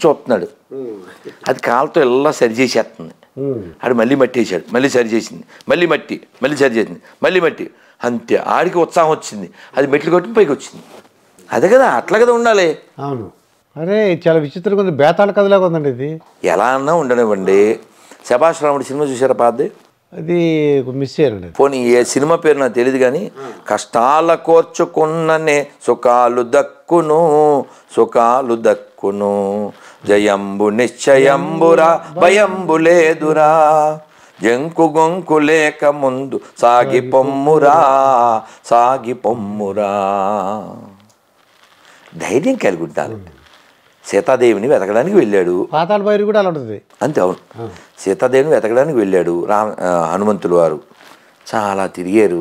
చూస్తున్నాడు. అది కాలుతో ఇలా సరి చేసేస్తుంది. ఆడు మళ్ళీ మట్టి వేసాడు, మళ్ళీ సరి చేసింది, మళ్ళీ మట్టి, మళ్ళీ సరి చేసింది, మళ్ళీ మట్టి. అంతే ఆడికి ఉత్సాహం వచ్చింది. అది మెట్లు కొట్టి పైకి వచ్చింది. అదే కదా, అట్లా కదా ఉండాలి. అవును. అరే చాలా విచిత్రంగా ఉంది, బేతాళ కథలాగా ఉందండి ఇది. ఎలా అన్నా ఉండనివ్వండి. శభాష్ రాముడు సినిమా చూసారా పాతది? అది మిస్ అయ్యారండి. పోనీ ఏ సినిమా పేరు నాకు తెలియదు కానీ, కష్టాల కోర్చుకున్ననే సుఖాలు దక్కును, సుఖాలు దక్కును, జయంబు నిశ్చయంబురా భయంబు లేదురా, జంకు గొంకు లేక ముందు సాగి పొమ్మురా, సాగి పొమ్మురా. ధైర్యం కలిగి ఉంటారు. సీతాదేవిని వెతకడానికి వెళ్ళాడు. పాతాళ భైరవి కూడా అలా ఉంటుంది. అంతే, అవును. సీతాదేవిని వెతకడానికి వెళ్ళాడు హనుమంతులు వారు. చాలా తిరిగారు.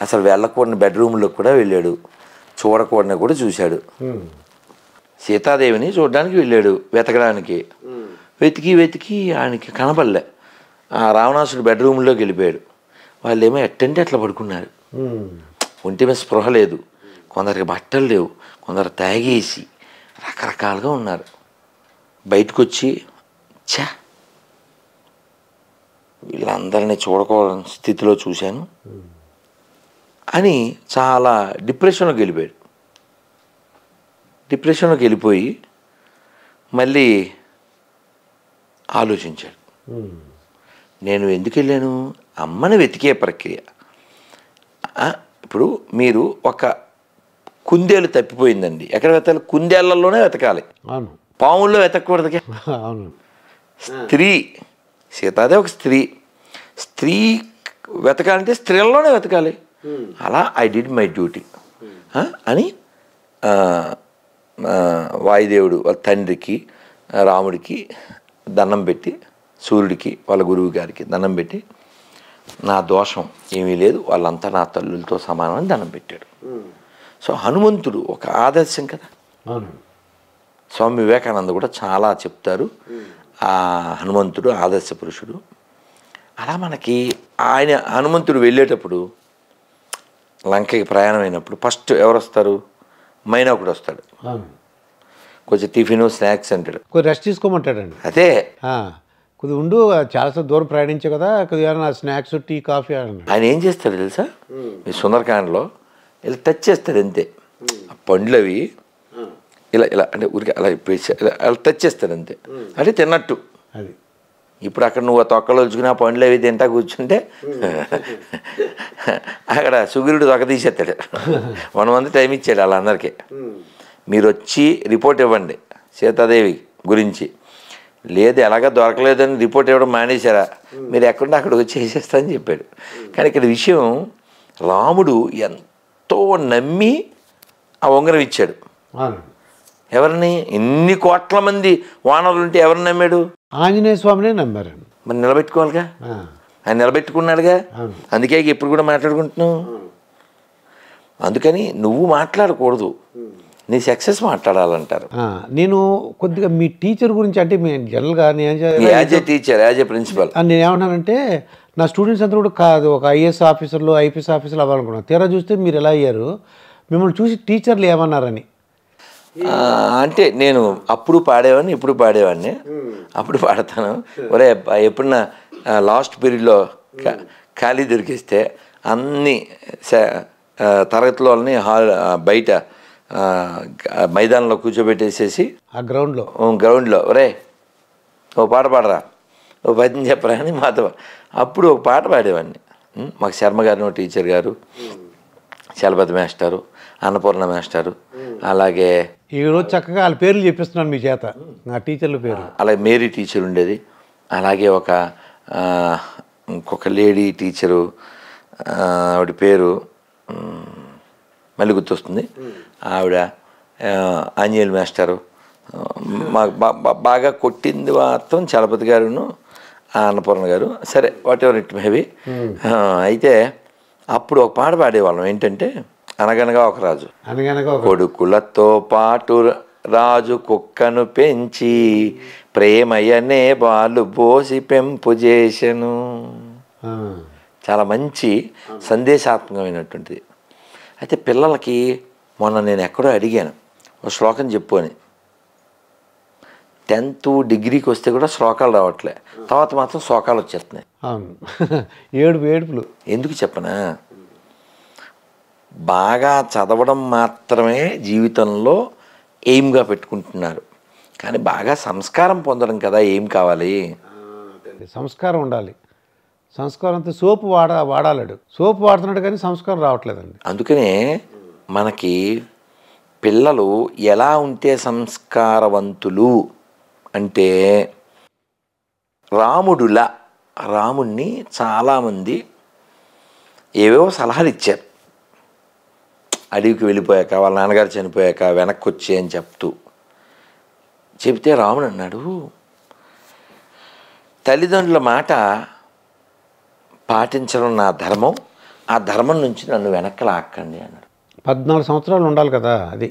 అసలు వెళ్ళకూడని బెడ్రూమ్లో కూడా వెళ్ళాడు, చూడకూడని కూడా చూశాడు. సీతాదేవిని చూడడానికి వెళ్ళాడు, వెతకడానికి. వెతికి వెతికి ఆయనకి కనపడలే. ఆ రావణాసుడు బెడ్రూమ్లోకి వెళ్ళిపోయాడు. వాళ్ళు ఏమో ఎట్టంటే అట్లా పడుకున్నారు. ఒంటి మీద స్పృహ లేదు, కొందరికి బట్టలు లేవు, కొందరు తాగేసి రకరకాలుగా ఉన్నారు. బయటకు వచ్చి వీళ్ళందరినీ చూడకూడని స్థితిలో చూశాను అని చాలా డిప్రెషన్లోకి వెళ్ళిపోయాడు. డిప్రెషన్లోకి వెళ్ళిపోయి మళ్ళీ ఆలోచించాడు. నేను ఎందుకు వెళ్ళాను? అమ్మని వెతికే ప్రక్రియ. ఇప్పుడు మీరు ఒక కుందేలు తప్పిపోయిందండి, ఎక్కడ వెతకాలి? కుందేళ్లలోనే వెతకాలి, పాముల్లో వెతకూడదు. అవును. స్త్రీ, సీతాదేవి ఒక స్త్రీ. స్త్రీ వెతకాలంటే స్త్రీలలోనే వెతకాలి. అలా ఐ డిడ్ మై డ్యూటీ అని వాయుదేవుడు వాళ్ళ తండ్రికి రాముడికి దండం పెట్టి, సూర్యుడికి వాళ్ళ గురువు గారికి దండం పెట్టి, నా దోషం ఏమీ లేదు, వాళ్ళంతా నా తల్లులతో సమానమని దండం పెట్టాడు. సో హనుమంతుడు ఒక ఆదర్శం కదా. స్వామి వివేకానంద కూడా చాలా చెప్తారు, ఆ హనుమంతుడు ఆదర్శ పురుషుడు. అలా మనకి ఆయన హనుమంతుడు వెళ్ళేటప్పుడు లంకకి ప్రయాణం అయినప్పుడు ఫస్ట్ ఎవరు వస్తారు? మైనాకుడు వస్తాడు. కొంచెం టిఫిన్ స్నాక్స్ అంటాడు, కొంచెం రెస్ట్ తీసుకోమంటాడండి. అదే కొద్దిగా ఉండు, చాలాసేపు దూరం ప్రయాణించే కదా, కొద్దిగా స్నాక్స్ టీ కాఫీ అన్నాడు. ఆయన ఏం చేస్తాడు తెలుసా? మీ సుందరకాండలో ఇలా టచ్ చేస్తాడు అంతే. ఆ పండ్లు అవి ఇలా ఇలా అంటే ఊరికి అలా అలా టచ్ చేస్తాడు అంతే, అంటే తిన్నట్టు. అది ఇప్పుడు అక్కడ నువ్వు ఆ తొక్కలు వచ్చుకుని ఆ పండ్లు అవి తింటా కూర్చుంటే అక్కడ సుగ్రీవుడు తొక్క తీసేస్తాడు. 1 మంత్ టైం ఇచ్చాడు వాళ్ళందరికీ. మీరు వచ్చి రిపోర్ట్ ఇవ్వండి సీతాదేవి గురించి. లేదు ఎలాగ దొరకలేదని రిపోర్ట్ ఇవ్వడం మానేశారా, మీరు ఎక్కడుంటే అక్కడికి వచ్చి చేసేస్తా అని చెప్పాడు. కానీ ఇక్కడ విషయం, రాముడు ఎంతో నమ్మి ఆ ఉంగరం ఇచ్చాడు. ఎవరిని? ఇన్ని కోట్ల మంది వానరులు ఉంటే ఎవరిని నమ్మాడు? ఆంజనేయ స్వామినే నమ్మారు. మరి నిలబెట్టుకోవాలిగా, ఆయన నిలబెట్టుకున్నాడుగా. అందుకే ఇప్పుడు కూడా మాట్లాడుకుంటున్నావు. అందుకని నువ్వు మాట్లాడకూడదు, నీ సక్సెస్ మాట్లాడాలంటారు. నేను కొద్దిగా మీ టీచర్ గురించి, అంటే జనరల్గా as a teacher, as a principal నేను ఏమంటానంటే, నా స్టూడెంట్స్ అంతా కూడా కాదు ఒక ఐఏఎస్ ఆఫీసర్లు ఐపీఎస్ ఆఫీసర్లు అవ్వాలనుకున్నాను. తీరా చూస్తే మీరు ఎలా అయ్యారు, మిమ్మల్ని చూసి టీచర్లు ఏమన్నారని. అంటే నేను అప్పుడు పాడేవాడిని, ఇప్పుడు పాడేవాడిని. అప్పుడు పాడతాను. ఒరే ఎప్పుడన్నా లాస్ట్ పీరియడ్లో ఖాళీ దొరికిస్తే అన్ని తరగతిలోని బయట మైదానంలో కూర్చోబెట్టేసేసి ఆ గ్రౌండ్లో ఒరే ఓ పాట పాడరా, ఓ పద్యం చెప్పరా అని మాతో అప్పుడు ఒక పాట పాడేవాడిని. మాకు శర్మ గారు టీచర్ గారు, చలపతి మాస్టారు, అన్నపూర్ణ మాస్టారు, అలాగే ఈరోజు చక్కగా వాళ్ళ పేర్లు చెప్పిస్తున్నాను మీ చేత, నా టీచర్ల పేరు. అలాగే మేరీ టీచర్ ఉండేది. అలాగే ఇంకొక లేడీ టీచరు, ఆవిడ పేరు మళ్ళీ గుర్తొస్తుంది. ఆవిడ ఆంజనేయులు మాస్టరు. మాకు బాగా కొట్టింది మాత్రం చలపతి గారును అన్నపూర్ణ గారు. సరే, వాట్ ఎవర్ ఇట్ మేబీ. అయితే అప్పుడు ఒక పాట పాడేవాళ్ళం. ఏంటంటే, అనగనగా ఒక రాజు, కొడుకులతో పాటు రాజు కుక్కను పెంచి ప్రేమయ్యనే బాలు బోసి పెంపు చేసెను. చాలా మంచి సందేశాత్మకమైనటువంటిది. అయితే పిల్లలకి మొన్న నేను ఎక్కడో అడిగాను, ఒక శ్లోకం చెప్పు అని. 10th డిగ్రీకి వస్తే కూడా శ్లోకాలు రావట్లే, తర్వాత మాత్రం శ్లోకాలు వచ్చేస్తున్నాయి. అవును. ఏడుపులు. ఎందుకు చెప్పనా, బాగా చదవడం మాత్రమే జీవితంలో ఎయిమ్గా పెట్టుకుంటున్నారు, కానీ బాగా సంస్కారం పొందడం కదా ఏం కావాలి. సంస్కారం ఉండాలి. సంస్కారంతో సోపు వాడాలడు, సోపు వాడుతున్నాడు కానీ సంస్కారం రావట్లేదండి. అందుకనే మనకి పిల్లలు ఎలా ఉంటే సంస్కారవంతులు అంటే, రాముడిని చాలామంది ఏవేవో సలహాలు ఇచ్చారు. అడవికి వెళ్ళిపోయాక, వాళ్ళ నాన్నగారు చనిపోయాక వెనక్కి వచ్చి అని చెప్తే రాముడు అన్నాడు, తల్లిదండ్రుల మాట పాటించడం నా ధర్మం, ఆ ధర్మం నుంచి నన్ను వెనక్కి లాక్కండి అన్నాడు. 14 సంవత్సరాలు ఉండాలి కదా. అది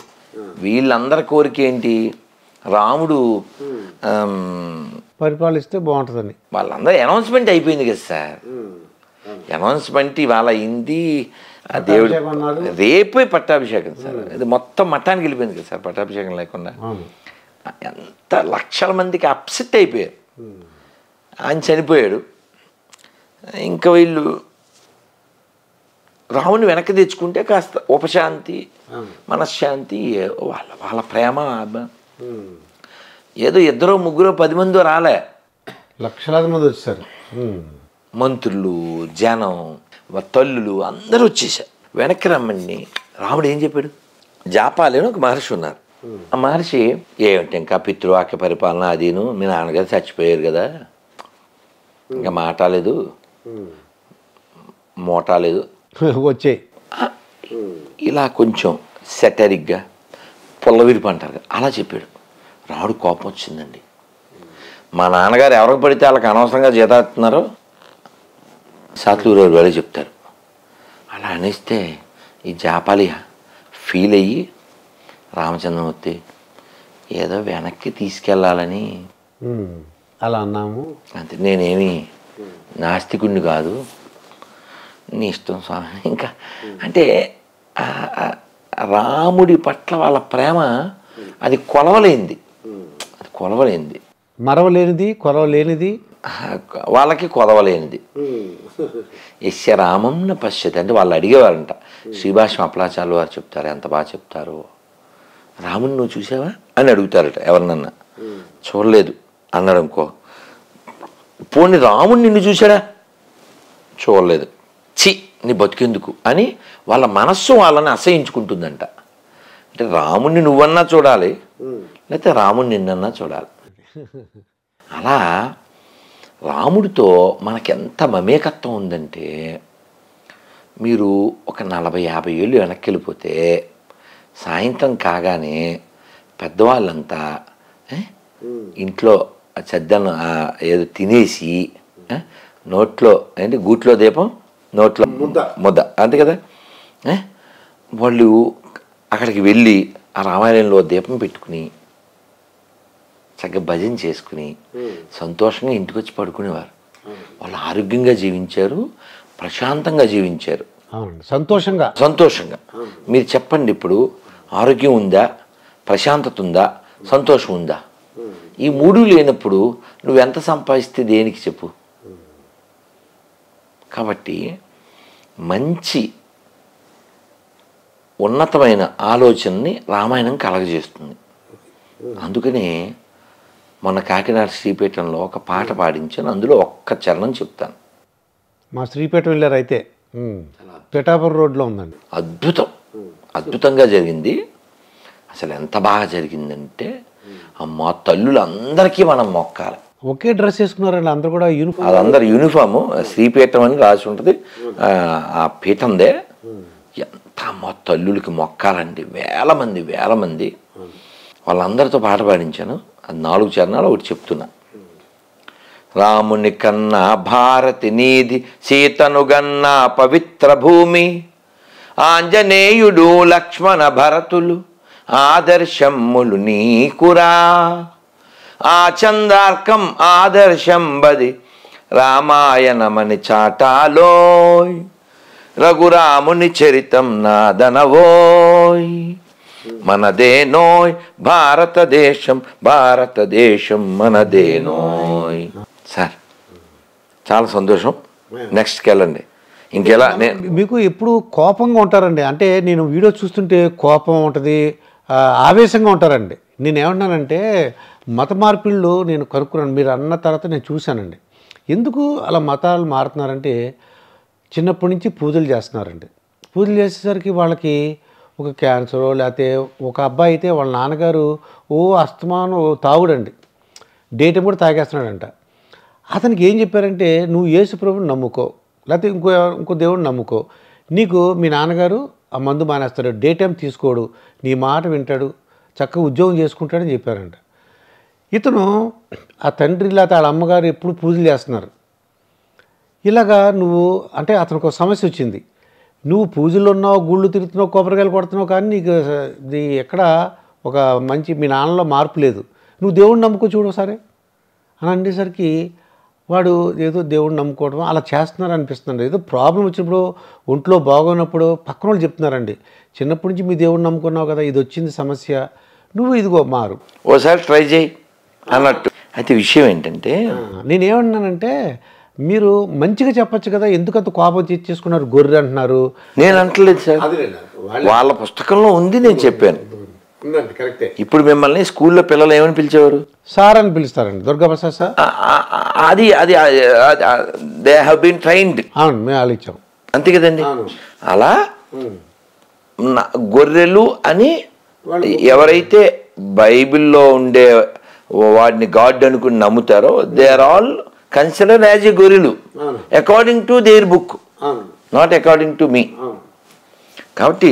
వీళ్ళందరి కోరిక ఏంటి, రాముడు పరిపాలిస్తే బాగుంటుందని. వాళ్ళందరూ అనౌన్స్మెంట్ అయిపోయింది కదా సార్, అనౌన్స్మెంట్ ఇవాళ అయింది, దేవుడు రేపే పట్టాభిషేకం సార్. ఇది మొత్తం మఠానికి వెళ్ళిపోయింది కదా సార్ పట్టాభిషేకం లేకుండా. ఎంత లక్షల మందికి అప్సెట్ అయిపోయారు. ఆయన చనిపోయాడు, ఇంకా వీళ్ళు రాముని వెనక్కి తెచ్చుకుంటే కాస్త ఉపశాంతి, మనశ్శాంతి, వాళ్ళ ప్రేమ. ఏదో 2 3 10 మందో రాలే, లక్షలాది మంది వచ్చారు. మంత్రులు, జనం, తల్లులు అందరూ వచ్చేసారు. వెనక్కి రమ్మని రాముడు ఏం చెప్పాడు, జాపాలి అని ఒక మహర్షి ఉన్నారు. ఆ మహర్షి ఏమిటి ఇంకా పితృవాక్య పరిపాలన అదీను, మీ నాన్నగారు చచ్చిపోయారు కదా, ఇంకా మాటాలేదు మోటాలేదు వచ్చాయి. ఇలా కొంచెం సెటరిక్గా పొల్లవిరిపి అంటారు కదా అలా చెప్పాడు. రాముడు కోపం వచ్చిందండి. మా నాన్నగారు ఎవరికి పడితే వాళ్ళకి అనవసరంగా జీతాడుతున్నారో సాత్లూరు వేళ చెప్తారు. అలా అనేస్తే ఈ జాపాలి ఫీల్ అయ్యి, రామచంద్రమూర్తి ఏదో వెనక్కి తీసుకెళ్ళాలని అలా అన్నాము అంతే, నేనేమి నాస్తికుడిని కాదు, నీ ఇష్టం స్వామి. ఇంకా అంటే రాముడి పట్ల వాళ్ళ ప్రేమ అది కొలవలేంది, మరవలేనిది, కొలవలేనిది, వాళ్ళకి కొదవలేనిది. యస్య రామం న పశ్యతి అంటే వాళ్ళు అడిగేవారంట. శ్రీభాష్యం అప్పలాచార్యులు వారు చెప్తారు, ఎంత బాగా చెప్తారు, రాముని నువ్వు చూసావా అని అడుగుతారట ఎవరినన్నా. చూడలేదు అన్నాడు అనుకో, పోనీ రాముని నిన్ను చూశాడా, చూడలేదు, చి నీ బతికెందుకు అని వాళ్ళ మనస్సు వాళ్ళని అసహించుకుంటుందంట. అంటే రాముణ్ణి నువ్వన్నా చూడాలి, లేకపోతే రాముని నిన్నన్నా చూడాలి. అలా రాముడితో మనకెంత మమేకత్వం ఉందంటే, మీరు ఒక 40-50 ఏళ్ళు వెనక్కి వెళ్ళిపోతే సాయంత్రం కాగానే పెద్దవాళ్ళంతా ఇంట్లో చెద్దను ఏదో తినేసి నోట్లో ఏంటి గూట్లో దీపం నోట్లో ముద్ద అంతే కదా, వాళ్ళు అక్కడికి వెళ్ళి ఆ రామాలయంలో దీపం పెట్టుకుని చక్కగా భజన చేసుకుని సంతోషంగా ఇంటికి వచ్చి పడుకునేవారు. వాళ్ళు ఆరోగ్యంగా జీవించారు, ప్రశాంతంగా జీవించారు, సంతోషంగా. మీరు చెప్పండి, ఇప్పుడు ఆరోగ్యం ఉందా, ప్రశాంతత ఉందా, సంతోషం ఉందా? ఈ 3 లేనప్పుడు నువ్వెంత సంపాదిస్తే దేనికి చెప్పు. కాబట్టి మంచి ఉన్నతమైన ఆలోచనని రామాయణం కలగజేస్తుంది. అందుకనే మొన్న కాకినాడ శ్రీపీఠంలో ఒక పాట పాడించాను, అందులో ఒక్క చరణం చెప్తాను. మా శ్రీపీఠం వెళ్ళారు అయితే, పిఠాపురం రోడ్లో ఉందండి. అద్భుతంగా జరిగింది. అసలు ఎంత బాగా జరిగిందంటే, మా తల్లులందరికీ మనం మొక్కాలి. ఒకే డ్రెస్ వేసుకున్నారండి అందరూ కూడా, యూనిఫామ్. అది అందరు యూనిఫాము, శ్రీపీఠం అని రాసి ఉంటుంది ఆ పీఠందే. ఎంత మా తల్లులకి మొక్కాలండి, వేల మంది. వాళ్ళందరితో పాట పాడించాను. అది 4 చరణాలు ఒకటి చెప్తున్నా. రాముని కన్నా భారతి నీది, సీతను గన్నా పవిత్ర భూమి, ఆంజనేయుడు లక్ష్మణ భరతులు ఆదర్శమ్ములు నీకురా, ఆ చందార్కం ఆదర్శం బది రామాయణమని చాటాలోయ్, రఘురాముని చరితం నాదనవోయ్. మనదేనోయ్ భారతదేశం, భారతదేశం మనదేనోయ్. సార్ చాలా సంతోషం. నెక్స్ట్కి వెళ్ళండి. ఇంకెలా మీకు ఎప్పుడు కోపంగా ఉంటారండి? అంటే నేను వీడియో చూస్తుంటే కోపం ఉంటుంది, ఆవేశంగా ఉంటారండి. నేను ఏమంటున్నానంటే మత మార్పిళ్ళు నేను కనుక్కున్నాను. మీరు అన్న తర్వాత నేను చూశానండి. ఎందుకు అలా మతాలు మారుతున్నారంటే చిన్నప్పటి నుంచి పూజలు చేస్తున్నారండి. పూజలు చేసేసరికి వాళ్ళకి ఒక క్యాన్సరో లేకపోతే ఒక అబ్బాయి అయితే వాళ్ళ నాన్నగారు అస్తమానం తాగుడండి, డేట్ కూడా తాగేస్తున్నాడంట. అతనికి ఏం చెప్పారంటే నువ్వు యేసు ప్రభువుని నమ్ముకో, లేకపోతే ఇంకో దేవుడిని నమ్ముకో, నీకు మీ నాన్నగారు ఆ మందు మానేస్తాడు, డే టైం తీసుకోడు, నీ మాట వింటాడు, చక్కగా ఉద్యోగం చేసుకుంటాడని చెప్పారంట. ఇతను ఆ తండ్రి లేకపోతే వాళ్ళ అమ్మగారు ఎప్పుడు పూజలు చేస్తున్నారు. ఇలాగా నువ్వు అంటే అతనికి ఒక సమస్య వచ్చింది. నువ్వు పూజలు ఉన్నావు, గుళ్ళు తిరుగుతున్నావు, కొబ్బరికాయలు కొడుతున్నావు, కానీ నీకు ఇది ఎక్కడ ఒక మంచి మీ నాన్నలో మార్పు లేదు. నువ్వు దేవుడిని నమ్ముకో చూడు సరే అని అనేసరికి వాడు ఏదో దేవుడిని నమ్ముకోవడం అలా చేస్తున్నారు అనిపిస్తుంది. ఏదో ప్రాబ్లం వచ్చినప్పుడు, ఒంట్లో బాగోనప్పుడు పక్కన వాళ్ళు చెప్తున్నారండి, చిన్నప్పటి నుంచి మీ దేవుడిని నమ్ముకున్నావు కదా, ఇది వచ్చింది సమస్య, నువ్వు ఇదిగో మారు, ఓసారి ట్రై చేయి అన్నట్టు. అయితే విషయం ఏంటంటే నేనేమన్నానంటే మీరు మంచిగా చెప్పచ్చు కదా, ఎందుకంత కోపం చేసుకున్నారు, గొర్రె అంటున్నారు. నేను అంటలేదు సార్, వాళ్ళ పుస్తకంలో ఉంది, నేను చెప్పాను. ఇప్పుడు మిమ్మల్ని స్కూల్లో పిల్లలు ఏమని పిలిచేవారు? సార్ అని పిలుస్తారండి, దుర్గాప్రసాద్ సార్. అది అది దే హ్యావ్ బీన్ ట్రైన్డ్. అవును, మేము వాళ్ళు ఇచ్చాం, అంతే కదండి. అలా గొర్రెలు అని ఎవరైతే బైబిల్లో ఉండే వాడిని గాడ్ అనుకుని నమ్ముతారో they are all consider as a గొర్రెలు according to their book, not according to me. కాబట్టి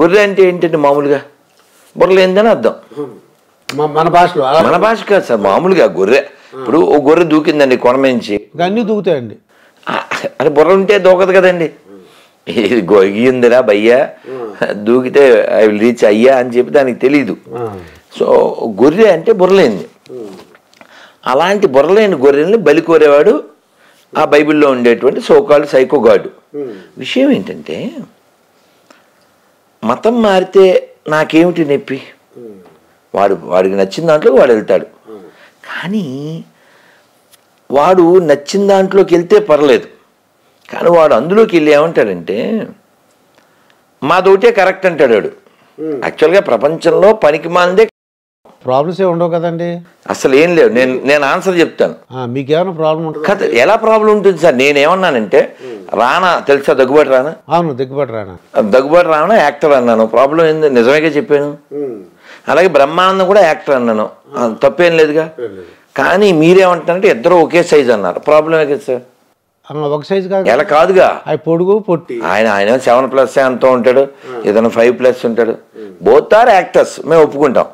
గొర్రె అంటే ఏంటంటే మామూలుగా బుర్రలేందని అర్థం. మన భాషలో, మన భాష కాదు సార్, మామూలుగా గొర్రె. ఇప్పుడు ఓ గొర్రె దూకిందండి కొనమించి, అన్నీ దూకుతాయండి. అది బుర్ర ఉంటే దూకదు కదండి. ఇది గొయ్యిందిరా భయ్యా, దూకితే ఐ విల్ రీచ్ అయ్యా అని చెప్పి దానికి తెలీదు. సో గొర్రె అంటే బుర్రలేంది. అలాంటి బుర్రలేని గొర్రెల్ని బలి కోరేవాడు ఆ బైబిల్లో ఉండేటువంటి సోకాల్డ్ సైకో గాడు. విషయం ఏంటంటే మతం మారితే నాకేమిటి నొప్పి, వాడికి నచ్చిన దాంట్లో వాడు వెళ్తాడు. కానీ వాడు నచ్చిన దాంట్లోకి వెళ్తే పర్లేదు, కానీ వాడు అందులోకి వెళ్ళి ఏమంటాడంటే మాదోటే కరెక్ట్ అంటాడు వాడు. యాక్చువల్గా ప్రపంచంలో పనికి మాందే ప్రాబ్లమ్స్ ఏ ఉండవు కదండి, అసలు ఏం లేవు. నేను ఆన్సర్ చెప్తాను. మీకేమైనా ప్రాబ్లం ఉంటుంది కదా? ఎలా ప్రాబ్లం ఉంటుంది సార్? నేనేమన్నానంటే రానా తెలుసా, దగ్గుబాటి రానా? అవును, దగ్గుబాటి రానా. దగ్గుబాటి రానా యాక్టర్ అన్నాను, ప్రాబ్లం ఏంది? నిజమేగా చెప్పాను. అలాగే బ్రహ్మానందం కూడా యాక్టర్ అన్నాను, తప్పేం లేదుగా. కానీ మీరేమంటారంటే ఇద్దరు ఒకే సైజ్ అన్నారు, ప్రాబ్లమే కదా సార్. ఒక సైజ్ కాదు, ఎలా కాదుగా, పొడుగు పొట్టి. ఆయన 7+ ఎంతో ఉంటాడు, ఏదైనా 5+ ఉంటాడు. బోత్ ఆర్ యాక్టర్స్, మేము ఒప్పుకుంటాం.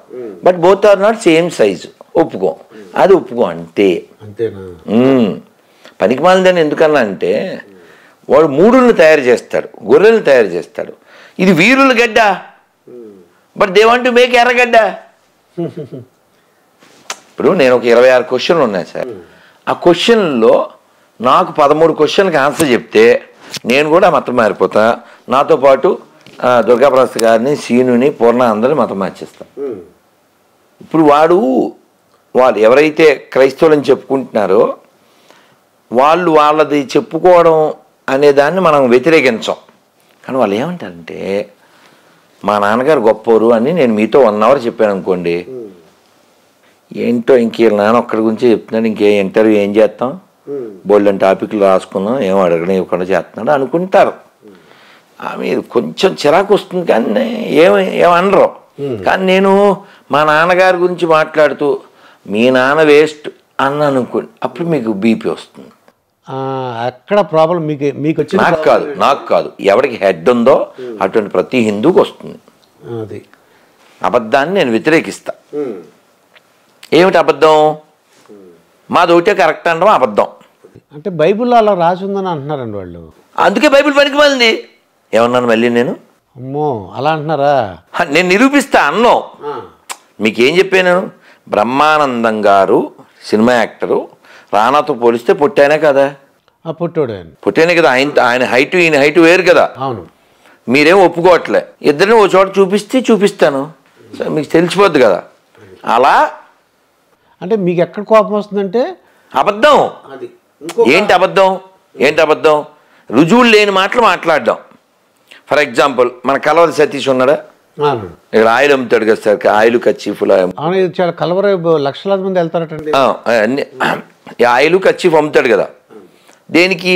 But both are not same size, ఒప్పుకోం. అది ఒప్పుకో అంతే. పనికి మాలిందని ఎందుకన్నా అంటే వాడు మూడులను తయారు చేస్తాడు, గొర్రెలను తయారు చేస్తాడు. ఇది వీరుల గడ్డ, but they want to make ఎర్రగడ్డ. ఇప్పుడు నేను ఒక 26 క్వశ్చన్లు ఉన్నాయి సార్. ఆ క్వశ్చన్లో నాకు 13 క్వశ్చన్కి ఆన్సర్ చెప్తే నేను కూడా మతం మారిపోతా. నాతో పాటు దుర్గాప్రసాద్ గారిని, సీనుని, పూర్ణ అందరిని మతం మార్చేస్తాం. ఇప్పుడు వాళ్ళు ఎవరైతే క్రైస్తవులని చెప్పుకుంటున్నారో వాళ్ళది చెప్పుకోవడం అనే దాన్ని మనం వ్యతిరేకించాం. కానీ వాళ్ళు ఏమంటారంటే మా నాన్నగారు గొప్పవారు అని నేను మీతో 1 అవర్ చెప్పాను అనుకోండి, ఏంటో ఇంకే నాన్న ఒక్కడి గురించి చెప్తున్నాడు, ఇంకే ఇంటర్వ్యూ ఏం చేస్తాం, బోల్డెన్ టాపిక్లు రాసుకున్నాం, ఏమో అడగడం ఇవ్వకుండా చేస్తున్నాడు అనుకుంటారు. మీద కొంచెం చిరాకు వస్తుంది, కానీ ఏమనరు. కానీ నేను మా నాన్నగారి గురించి మాట్లాడుతూ మీ నాన్న వేస్ట్ అన్న అనుకోండి, అప్పుడు మీకు బీపీ వస్తుంది. అక్కడ ప్రాబ్లం మీకు వచ్చి నాకు కాదు, ఎవరికి హెడ్ ఉందో అటువంటి ప్రతి హిందూకి వస్తుంది. అది అబద్ధాన్ని నేను వ్యతిరేకిస్తా. ఏమిటి అబద్ధం? మాది ఒకటే కరెక్ట్ అనడం అబద్ధం. అంటే బైబిల్లో అలా రాసి ఉందని అంటున్నారండి వాళ్ళు. అందుకే బైబిల్ పనికి మాలింది. ఏమన్నాను మళ్ళీ నేను? అమ్మో అలా అంటున్నారా? నేను నిరూపిస్తా అన్నాం. మీకేం చెప్పాను? బ్రహ్మానందం గారు సినిమా యాక్టరు, రానాతో పోలిస్తే పొట్టానే కదా. పొట్టాడే కదా. ఆయన హైటు ఈయన హైటు వేరు కదా. అవును. మీరేం ఒప్పుకోవట్లే. ఇద్దరిని ఓ చోట చూపిస్తాను, సో మీకు తెలిసిపోద్ది కదా. అలా అంటే మీకు ఎక్కడ కోపం వస్తుందంటే అబద్ధం. ఏంటి అబద్ధం? రుజువులు లేని మాటలు మాట్లాడడం. ఫర్ ఎగ్జాంపుల్, మన కలవరి సతీష్ ఉన్నాడా, ఇక్కడ ఆయిల్ అమ్ముతాడు కదా సార్, ఆయిల్ కచ్చీఫ్లు చాలా కలవర లక్షలాది మంది వెళ్తారటండి. అన్ని ఆయిల్ కచ్చీఫ్ అమ్ముతాడు కదా. దేనికి?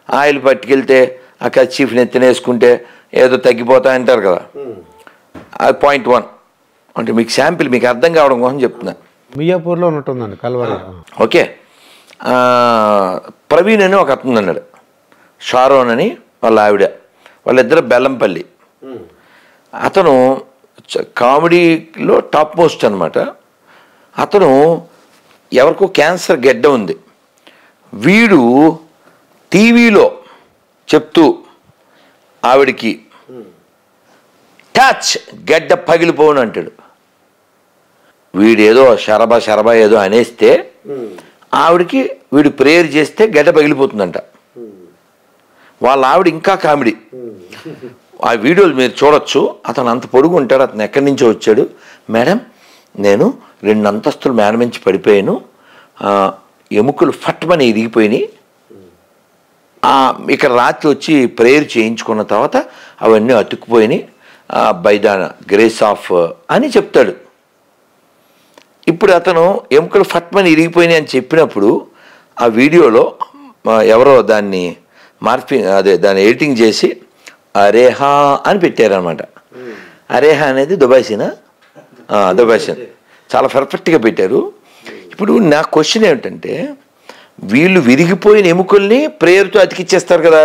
ఆయిల్ పట్టుకెళ్తే ఆ కచ్చీఫ్ని ఎత్తినేసుకుంటే ఏదో తగ్గిపోతా అంటారు కదా. అది పాయింట్ 1. అంటే మీకు శాంపిల్ మీకు అర్థం కావడం కోసం చెప్తున్నా. మియాపూర్లో ఉన్నట్టుందండి కలవర. ఓకే. ప్రవీణ్ అని ఒక అతను అన్నాడు, షారోన్ అని వాళ్ళ ఆవిడ, వాళ్ళిద్దరు బెల్లంపల్లి. అతను కామెడీలో టాప్ మోస్ట్ అనమాట. అతను ఎవరికో క్యాన్సర్ గెడ్డ ఉంది, వీడు టీవీలో చెప్తూ ఆవిడికి టచ్ గెడ్డ పగిలిపోను అంటాడు. వీడేదో శరబా ఏదో అనేస్తే ఆవిడికి వీడు ప్రేయర్ చేస్తే గెడ్డ పగిలిపోతుందంట. వాళ్ళ ఆవిడ ఇంకా కామెడీ. ఆ వీడియోలు మీరు చూడొచ్చు. అతను అంత పొడుగు ఉంటాడు, అతను ఎక్కడి నుంచో వచ్చాడు. మేడం, నేను 2 అంతస్తులు మేడ నుంచి పడిపోయాను, ఎముకలు ఫట్మని ఇరిగిపోయినాయి, ఇక్కడ రాత్రి వచ్చి ప్రేయర్ చేయించుకున్న తర్వాత అవన్నీ అతుక్కుపోయినాయి బై ద గ్రేస్ ఆఫ్ అని చెప్తాడు. ఇప్పుడు అతను ఎముకలు ఫట్మని ఇరిగిపోయినాయి అని చెప్పినప్పుడు ఆ వీడియోలో ఎవరో దాన్ని దాన్ని ఎడిటింగ్ చేసి అరేహా అని పెట్టారనమాట. అరేహా అనేది దుబాయ్సీనా? దుబాయ్సీన్ చాలా పర్ఫెక్ట్గా పెట్టారు. ఇప్పుడు నా క్వశ్చన్ ఏమిటంటే, వీళ్ళు విరిగిపోయిన ఎముకల్ని ప్రేయర్తో అతికిచ్చేస్తారు కదా,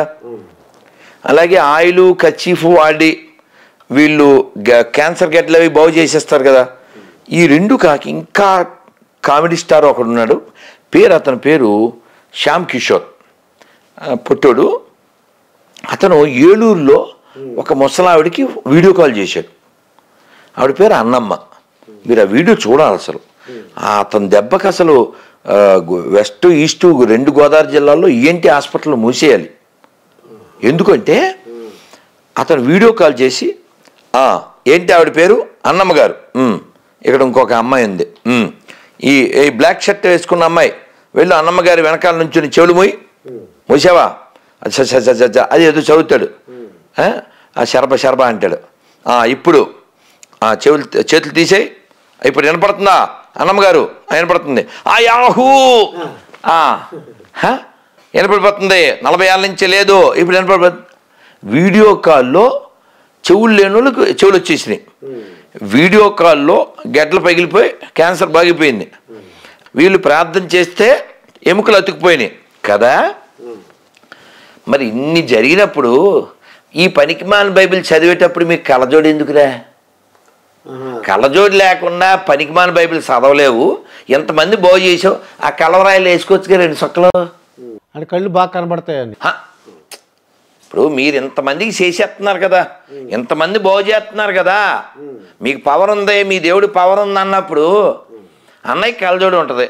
అలాగే ఆయిల్ కచ్చీఫ్ వాడి వీళ్ళు క్యాన్సర్ గెడ్లు అవి బాగు చేసేస్తారు కదా. ఈ 2 కాకి ఇంకా కామెడీ స్టార్ ఒకడు ఉన్నాడు, అతని పేరు శ్యామ్ కిషోర్, పుట్టోడు. అతను ఏలూరులో ఒక ముసలావిడికి వీడియో కాల్ చేశాడు. ఆవిడ పేరు అన్నమ్మ. మీరు ఆ వీడియో చూడాలి. అసలు అతని దెబ్బకి అసలు వెస్ట్ ఈస్ట్ 2 గోదావరి జిల్లాల్లో ఈఎన్టీ హాస్పిటల్ మూసేయాలి. ఎందుకంటే అతను వీడియో కాల్ చేసి, ఏంటి ఆవిడ పేరు? అన్నమ్మ గారు. ఇక్కడ ఇంకొక అమ్మాయి ఉంది, ఈ బ్లాక్ షర్ట్ వేసుకున్న అమ్మాయి, వెళ్ళు అన్నమ్మ గారి వెనకాల నుంచి చెవులు మూసావా, అది ఏదో చదువుతాడు, ఆ శరబ అంటాడు. ఇప్పుడు చేతులు తీసేయి, ఇప్పుడు వినపడుతుందా అన్నమ్మ గారు? వినపడుతుంది. యాహూ వినపడిపోతుంది, 40 ఏళ్ళ నుంచి లేదు, ఇప్పుడు వినపడిపోతుంది. వీడియో కాల్లో చెవులు లేని వాళ్ళకి చెవులు వచ్చేసినాయి. వీడియో కాల్లో గెడ్డలు పగిలిపోయి క్యాన్సర్ బాగిపోయింది. వీళ్ళు ప్రార్థన చేస్తే ఎముకలు అతుక్కుపోయినాయి కదా. మరి ఇన్ని జరిగినప్పుడు ఈ పనికిమాల బైబిల్ చదివేటప్పుడు మీకు కళ్ళజోడు ఎందుకురా? కళ్ళజోడు లేకుండా పనికిమాల బైబిల్ చదవలేవు. ఎంతమంది బాగు చేసావు, ఆ కలవరాయిలు వేసుకోవచ్చుగా 2 సొక్కలు, అంటే కళ్ళు బాగా కనబడతాయండి. ఇప్పుడు మీరు ఇంతమందికి చేసేస్తున్నారు కదా, ఇంతమంది బాగు చేస్తున్నారు కదా, మీకు పవర్ ఉంది, మీ దేవుడి పవర్ ఉంది అన్నప్పుడు అన్నయ్యకి కళ్ళజోడు ఉంటుంది,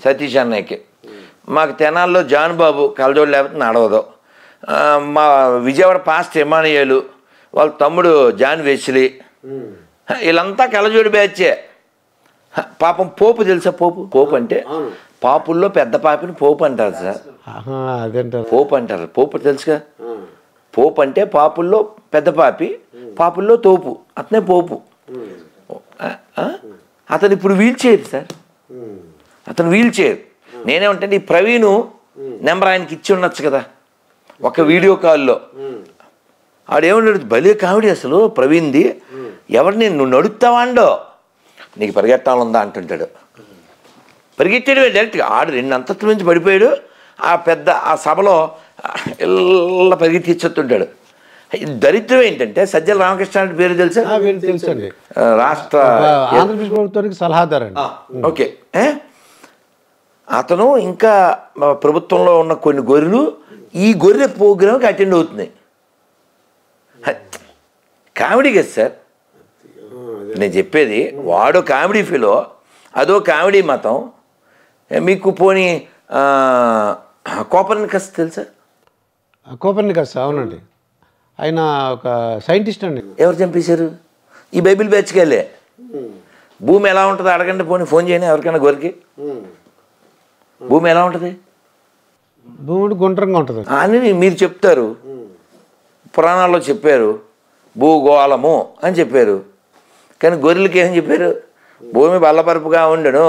సతీష్ అన్నయ్యకి. మాకు తెనాల్లో జాన్ బాబు కళ్ళజోడు లేకపోతే నడవదు. మా విజయవాడ పాస్ట్ ఎమానియేలు, వాళ్ళ తమ్ముడు జాన్ వెస్లీ, వీళ్ళంతా కళ్ళజోడు బ్యాచే. పాపం పోపు తెలుసా? పోపు అంటే పాపుల్లో పెద్ద పాపిని పోపు అంటారు సార్. అదేంటారు పోపు అంటారు. పోపు తెలుసుగా? పోపు అంటే పాపుల్లో పెద్ద పాపి, పాపుల్లో తోపు, అతనే పోపు. అతను ఇప్పుడు వీల్ చైర్ సార్, అతను వీల్ చైర్. నేనేమంటే ఈ ప్రవీణ్ నెంబర్ ఆయనకి ఇచ్చి ఉండొచ్చు కదా ఒక వీడియో కాల్లో. ఆడేమన్నాడు, భలే కామెడీ అసలు ప్రవీణ్ది, ఎవరిని నువ్వు నడుపుతావా అండో, నీకు పరిగెట్టాలందా అంటుంటాడు. పరిగెట్టాడు డైరెక్ట్గా. ఆడు 2 అంతస్తుల నుంచి పడిపోయాడు, ఆ సభలో ఇలా పరిగెత్తిచ్చేస్తుంటాడు. దరిద్రం ఏంటంటే సజ్జల రామకృష్ణ అంటే పేరు తెలుసా? తెలుసండి, రాష్ట్ర ఆంధ్రప్రదేశ్ ప్రభుత్వానికి సలహాదారండి. ఓకే. అతను ఇంకా ప్రభుత్వంలో ఉన్న కొన్ని గొర్రెలు ఈ గొర్రె ప్రోగ్రామ్కి అటెండ్ అవుతున్నాయి. కామెడీ కదా సార్ నేను చెప్పేది. వాడో కామెడీ ఫీలో, అదో కామెడీ మతం. మీకు పోనీ కోపర్నికస్ తెలుసా? కోపర్నికస్ అవునండి, ఆయన ఒక సైంటిస్ట్ అండి. ఎవరు చంపేశారు? ఈ బైబిల్ బ్యాచ్కెళ్ళే. భూమి ఎలా ఉంటుంది అడగండి, ఫోన్ చేయని ఎవరికైనా గొరికి. భూమి ఎలా ఉంటుంది? భూమి గుండ్రంగా ఉంటుంది అని మీరు చెప్తారు, పురాణాల్లో చెప్పారు భూగోళము అని చెప్పారు. కానీ గొర్రెలకి ఏమని చెప్పారు? భూమి బల్లపరుపుగా ఉండను,